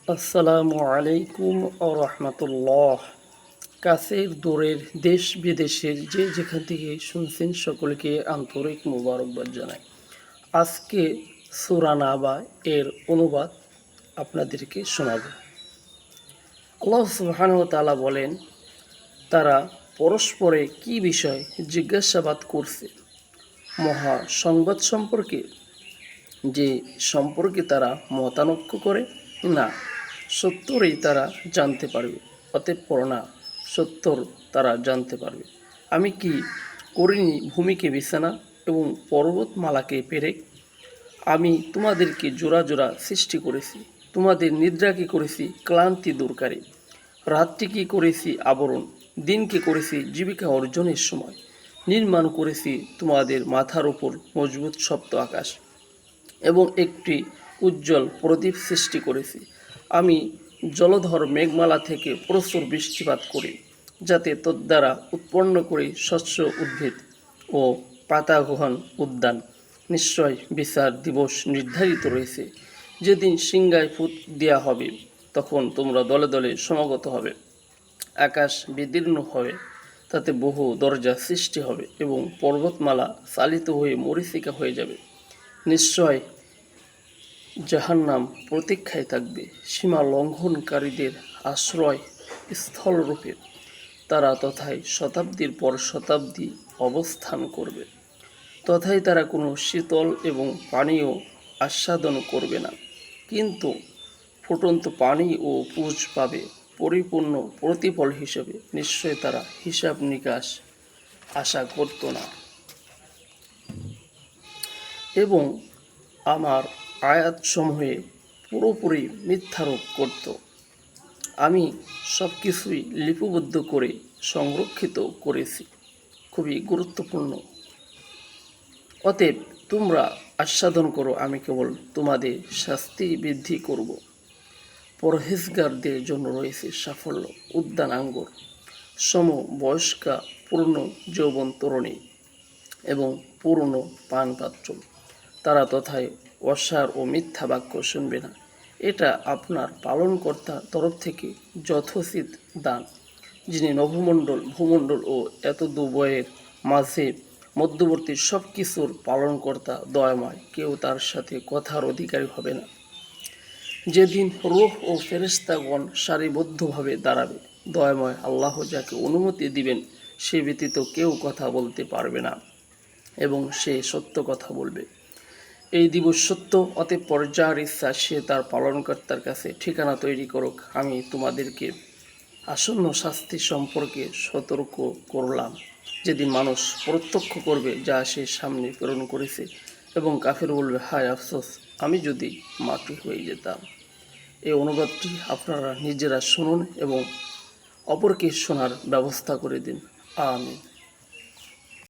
আসসালামু আলাইকুম রহমতুল্লাহ। কাছের দূরের দেশ বিদেশের যে যেখান থেকে শুনছেন সকলকে আন্তরিক মোবারকবাদ জানাই। আজকে সূরা নাবা এর অনুবাদ আপনাদেরকে শোনাব। আল্লাহ সুবহানাহু ওয়া তাআলা বলেন, তারা পরস্পরে কি বিষয় জিজ্ঞাসাবাদ করছে? মহা সংবাদ সম্পর্কে, যে সম্পর্কে তারা মতানৈক্য করে? না, সত্তরই তারা জানতে পারবে। অতঃপর না, সত্তর তারা জানতে পারবে। আমি কি করিনি ভূমিকে বিছানা এবং পর্বতমালাকে পেরেক? আমি তোমাদেরকে জোড়া জোড়া সৃষ্টি করেছি, তোমাদের নিদ্রাকে করেছি ক্লান্তি দূরকারী, রাতটিকে করেছি আবরণ, দিনকে করেছি জীবিকা অর্জনের সময়, নির্মাণ করেছি তোমাদের মাথার উপর মজবুত শক্ত আকাশ এবং একটি উজ্জ্বল প্রদীপ সৃষ্টি করেছি। আমি জলধর মেঘমালা থেকে প্রচুর বৃষ্টিপাত করি, যাতে তদ্বারা উৎপন্ন করি শস্য, উদ্ভিদ ও পাতাঘন উদ্যান। নিশ্চয় বিচার দিবস নির্ধারিত রয়েছে, যেদিন সিংহায় ফুৎ দেওয়া হবে, তখন তোমরা দলে দলে সমাগত হবে। আকাশ বিদীর্ণ হবে, তাতে বহু দরজা সৃষ্টি হবে এবং পর্বতমালা চালিত হয়ে মরীচিকা হয়ে যাবে। নিশ্চয় জাহান্নাম প্রতীক্ষায় থাকবে সীমা লঙ্ঘনকারীদের আশ্রয় স্থলরূপে। তারা তথায় শতাব্দীর পর শতাব্দী অবস্থান করবে। তথায় তারা কোনো শীতল এবং পানীয় আস্বাদন করবে না, কিন্তু ফুটন্ত পানি ও পুজ পাবে পরিপূর্ণ প্রতিফল হিসেবে। নিশ্চয় তারা হিসাব নিকাশ আশা করত না এবং আমার আয়াতসমূহে পুরোপুরি মিথ্যারোপ করত। আমি সব কিছুই লিপিবদ্ধ করে সংরক্ষিত করেছি। খুবই গুরুত্বপূর্ণ। অতএব তোমরা আস্বাদন করো, আমি কেবল তোমাদের শাস্তি বৃদ্ধি করব। পরহেজগারদের জন্য রয়েছে সাফল্য, উদ্যান আঙ্গুর, সমবয়স্কা পূর্ণ যৌবন তরুণী এবং পূর্ণ পানপাত্র। তারা তথায় অসার ও মিথ্যা বাক্য শুনবে না। এটা আপনার পালনকর্তার তরফ থেকে যথোচিত দান, যিনি নভমণ্ডল, ভূমণ্ডল ও এতদুভয়ের মাঝে মধ্যবর্তী সব কিছুর পালনকর্তা, দয়াময়। কেউ তার সাথে কথার অধিকারী হবে না। যেদিন রূহ ও ফেরেশতাগণ সারিবদ্ধভাবে দাঁড়াবে, দয়াময় আল্লাহ যাকে অনুমতি দিবেন সে ব্যতীত কেউ কথা বলতে পারবে না এবং সে সত্য কথা বলবে। এই দিবস সত্য, অতঃপর যার ইচ্ছা সে তার পালনকর্তার কাছে ঠিকানা তৈরি করুক। আমি তোমাদেরকে আসন্ন শাস্তি সম্পর্কে সতর্ক করলাম, যেদিন মানুষ প্রত্যক্ষ করবে যা সে সামনে প্রেরণ করেছে এবং কাফের বলবে, হায় আফসোস, আমি যদি মাটি হয়ে যেতাম। এই অনুবাদটি আপনারা নিজেরা শুনুন এবং অপরকে শোনার ব্যবস্থা করে দিন। আমিন।